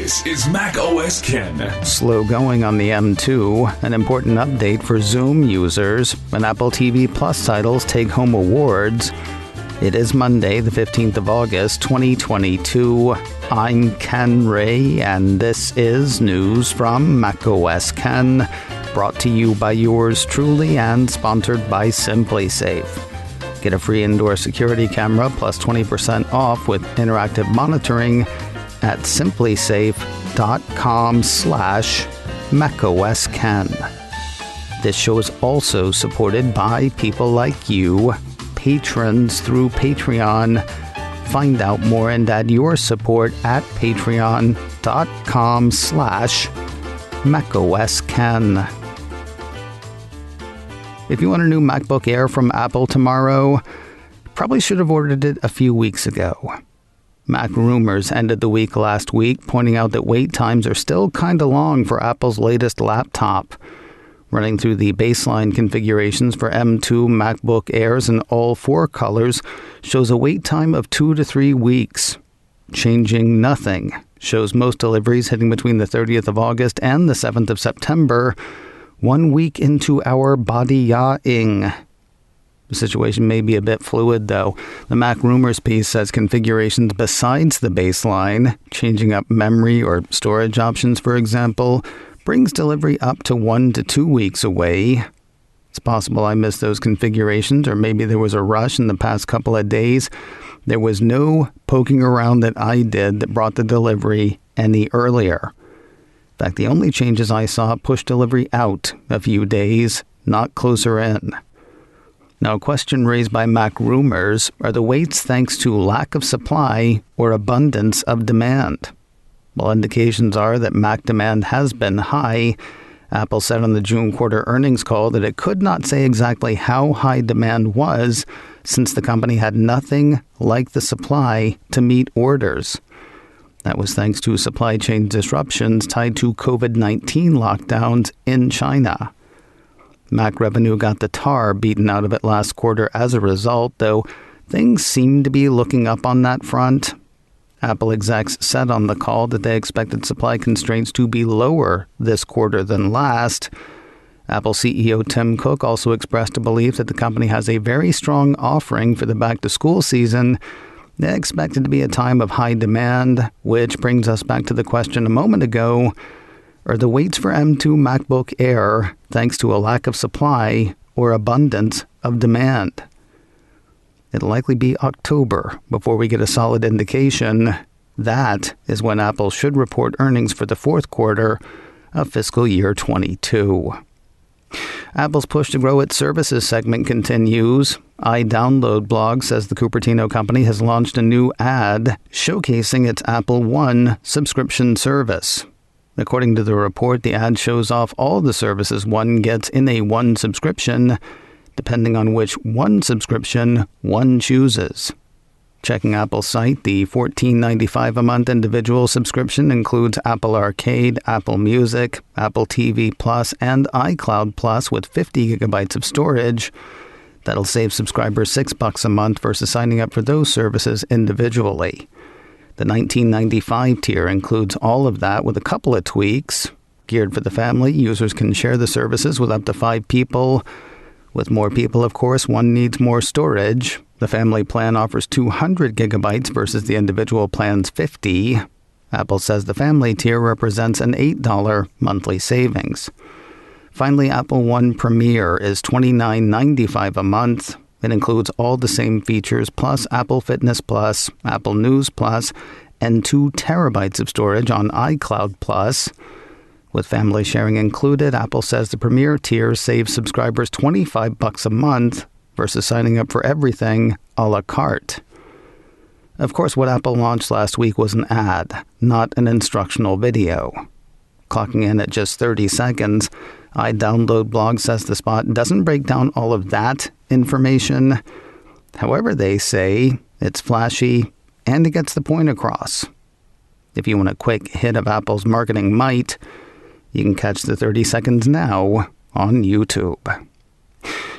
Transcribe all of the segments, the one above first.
This is Mac OS Ken. Slow going on the M2, an important update for Zoom users, and Apple TV Plus titles take home awards. It is Monday, the 15th of August, 2022. I'm Ken Ray, and this is news from Mac OS Ken, brought to you by yours truly and sponsored by SimpliSafe. Get a free indoor security camera plus 20% off with interactive monitoring at simplisafe.com/macOSKen. This show is also supported by people like you, patrons through Patreon. Find out more and add your support at patreon.com/macOSKen. If you want a new MacBook Air from Apple tomorrow, probably should have ordered it a few weeks ago. MacRumors ended the week last week, pointing out that wait times are still kind of long for Apple's latest laptop. Running through the baseline configurations for M2 MacBook Airs in all four colors shows a wait time of 2 to 3 weeks. Changing nothing shows most deliveries hitting between the 30th of August and the 7th of September, 1 week into our bodying. The situation may be a bit fluid, though. The MacRumors piece says configurations besides the baseline, changing up memory or storage options, for example, brings delivery up to 1 to 2 weeks away. It's possible I missed those configurations, or maybe there was a rush in the past couple of days. There was no poking around that I did that brought the delivery any earlier. In fact, the only changes I saw pushed delivery out a few days, not closer in. Now, a question raised by MacRumors: are the waits thanks to lack of supply or abundance of demand? Well, indications are that Mac demand has been high. Apple said on the June quarter earnings call that it could not say exactly how high demand was, since the company had nothing like the supply to meet orders. That was thanks to supply chain disruptions tied to COVID-19 lockdowns in China. Mac revenue got the tar beaten out of it last quarter as a result, though things seem to be looking up on that front. Apple execs said on the call that they expected supply constraints to be lower this quarter than last. Apple CEO Tim Cook also expressed a belief that the company has a very strong offering for the back-to-school season. They expect it to be a time of high demand, which brings us back to the question a moment ago: are the waits for M2 MacBook Air thanks to a lack of supply or abundance of demand? It'll likely be October before we get a solid indication. That is when Apple should report earnings for the fourth quarter of fiscal year 22. Apple's push to grow its services segment continues. iDownload blog says the Cupertino company has launched a new ad showcasing its Apple One subscription service. According to the report, the ad shows off all the services one gets in a One subscription, depending on which One subscription one chooses. Checking Apple's site, the $14.95 a month individual subscription includes Apple Arcade, Apple Music, Apple TV Plus, and iCloud Plus with 50 gigabytes of storage. That'll save subscribers $6 a month versus signing up for those services individually. The $19.95 tier includes all of that with a couple of tweaks. Geared for the family, users can share the services with up to 5 people. With more people, of course, one needs more storage. The family plan offers 200 gigabytes versus the individual plan's 50. Apple says the family tier represents an $8 monthly savings. Finally, Apple One Premier is $29.95 a month. It includes all the same features, plus Apple Fitness Plus, Apple News Plus, and 2 terabytes of storage on iCloud Plus. With family sharing included, Apple says the Premier tier saves subscribers $25 a month versus signing up for everything a la carte. Of course, what Apple launched last week was an ad, not an instructional video. Clocking in at just 30 seconds, iDownload blog says the spot doesn't break down all of that information. However, they say it's flashy and it gets the point across. If you want a quick hit of Apple's marketing might, you can catch the 30 seconds now on YouTube.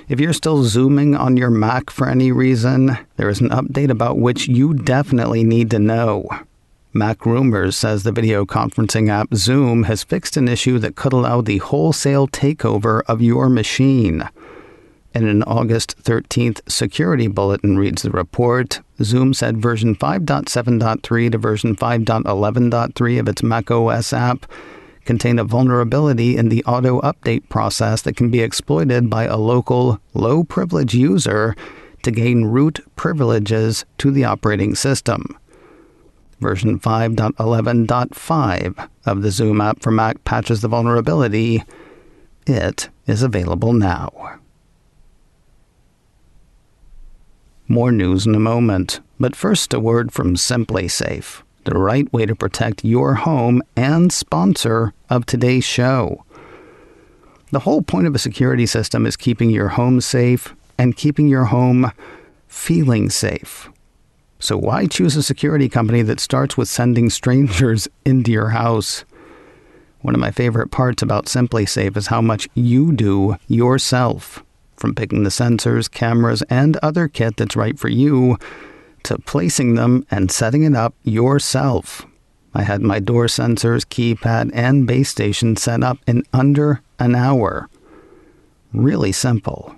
If you're still zooming on your Mac for any reason, there is an update about which you definitely need to know. MacRumors says the video conferencing app Zoom has fixed an issue that could allow the wholesale takeover of your machine. In an August 13th security bulletin, reads the report, Zoom said version 5.7.3 to version 5.11.3 of its macOS app contain a vulnerability in the auto-update process that can be exploited by a local, low-privilege user to gain root privileges to the operating system. Version 5.11.5 of the Zoom app for Mac patches the vulnerability. It is available now. More news in a moment, but first a word from SimpliSafe, the right way to protect your home and sponsor of today's show. The whole point of a security system is keeping your home safe and keeping your home feeling safe. So why choose a security company that starts with sending strangers into your house? One of my favorite parts about SimpliSafe is how much you do yourself, from picking the sensors, cameras, and other kit that's right for you, to placing them and setting it up yourself. I had my door sensors, keypad, and base station set up in under an hour. Really simple.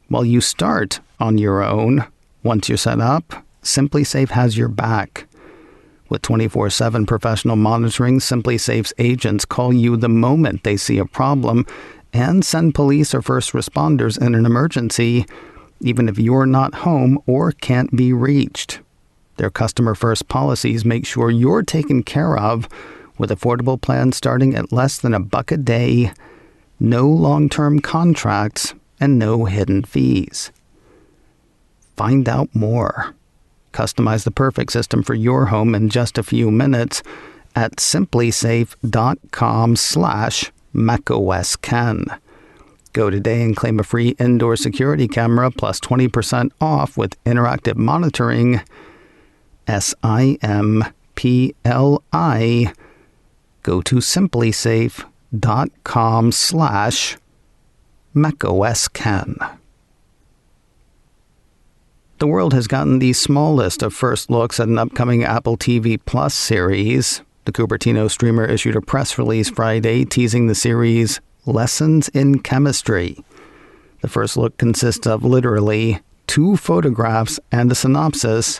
While you start on your own, once you're set up, SimpliSafe has your back. With 24/7 professional monitoring, SimpliSafe's agents call you the moment they see a problem and send police or first responders in an emergency, even if you're not home or can't be reached. Their customer-first policies make sure you're taken care of with affordable plans starting at less than $1 a day, no long-term contracts, and no hidden fees. Find out more. Customize the perfect system for your home in just a few minutes at simplisafe.com/macOSken. Go today and claim a free indoor security camera plus 20% off with interactive monitoring. SIMPLI. Go to simplisafe.com/macOSken. The world has gotten the smallest of first looks at an upcoming Apple TV Plus series. The Cupertino streamer issued a press release Friday teasing the series Lessons in Chemistry. The first look consists of literally 2 photographs and a synopsis.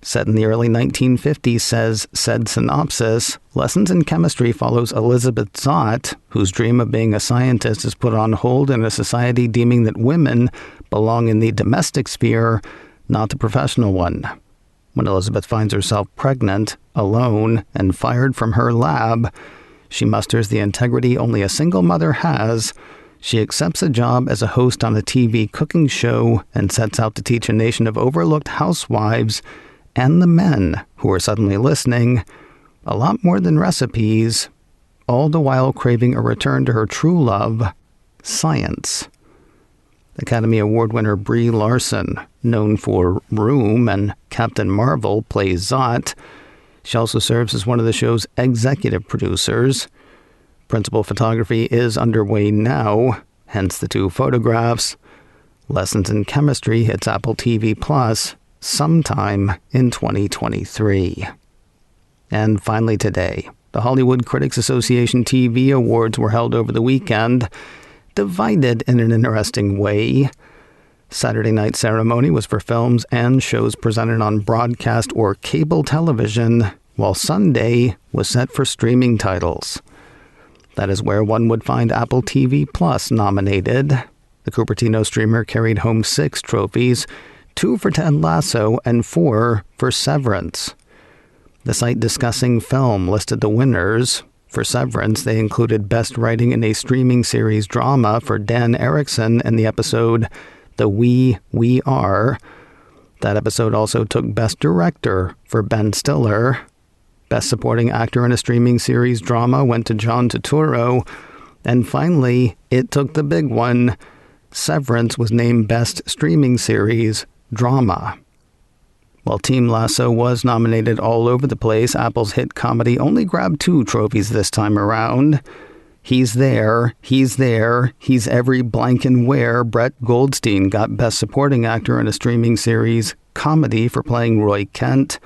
Set in the early 1950s, says said synopsis, Lessons in Chemistry follows Elizabeth Zott, whose dream of being a scientist is put on hold in a society deeming that women belong in the domestic sphere, not the professional one. When Elizabeth finds herself pregnant, alone, and fired from her lab, she musters the integrity only a single mother has. She accepts a job as a host on a TV cooking show and sets out to teach a nation of overlooked housewives and the men who are suddenly listening a lot more than recipes, all the while craving a return to her true love, science. Academy Award winner Brie Larson, known for Room and Captain Marvel, plays Zott. She also serves as one of the show's executive producers. Principal photography is underway now, hence the 2 photographs. Lessons in Chemistry hits Apple TV Plus sometime in 2023. And finally today, the Hollywood Critics Association TV Awards were held over the weekend, divided in an interesting way. Saturday night ceremony was for films and shows presented on broadcast or cable television, while Sunday was set for streaming titles. That is where one would find Apple TV Plus nominated. The Cupertino streamer carried home 6 trophies, 2 for Ted Lasso and 4 for Severance. The site discussing film listed the winners. For Severance, they included Best Writing in a Streaming Series Drama for Dan Erickson in the episode The We Are. That episode also took Best Director for Ben Stiller. Best Supporting Actor in a Streaming Series Drama went to John Turturro. And finally, it took the big one. Severance was named Best Streaming Series Drama. While Team Lasso was nominated all over the place, Apple's hit comedy only grabbed 2 trophies this time around. He's There, He's Every Blank and Where. Brett Goldstein got Best Supporting Actor in a Streaming Series Comedy for playing Roy Kent.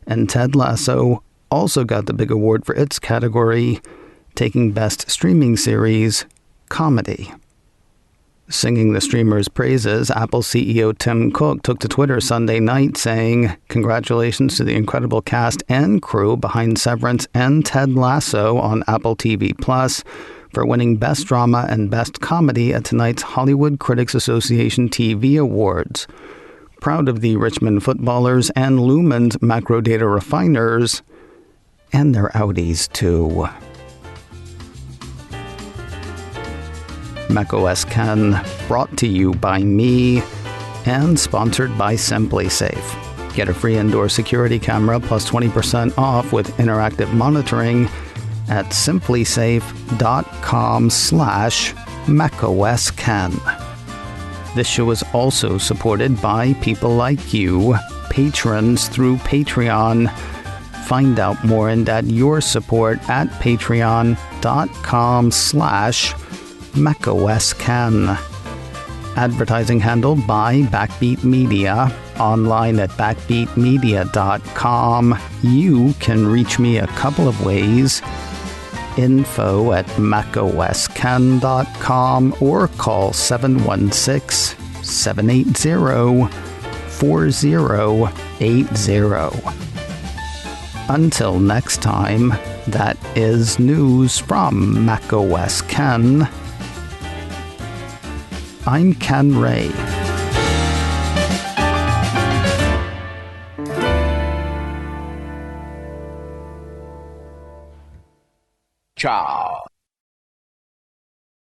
And Ted Lasso also got the big award for its category, taking Best Streaming Series, Comedy. Singing the streamer's praises, Apple CEO Tim Cook took to Twitter Sunday night saying, "Congratulations to the incredible cast and crew behind Severance and Ted Lasso on Apple TV Plus for winning Best Drama and Best Comedy at tonight's Hollywood Critics Association TV Awards. Proud of the Richmond footballers and Lumen's macro data refiners, and their Audis too." macOS Ken, brought to you by me and sponsored by SimpliSafe. Get a free indoor security camera plus 20% off with interactive monitoring at simplysafe.com/macOSKen. This show is also supported by people like you, patrons through Patreon. Find out more and add your support at patreon.com/macOSKen. Advertising handled by Backbeat Media. Online at backbeatmedia.com. You can reach me a couple of ways. info@macosken.com or call 716-780-4080. Until next time, that is news from macOS Ken. I'm Ken Ray. Ciao.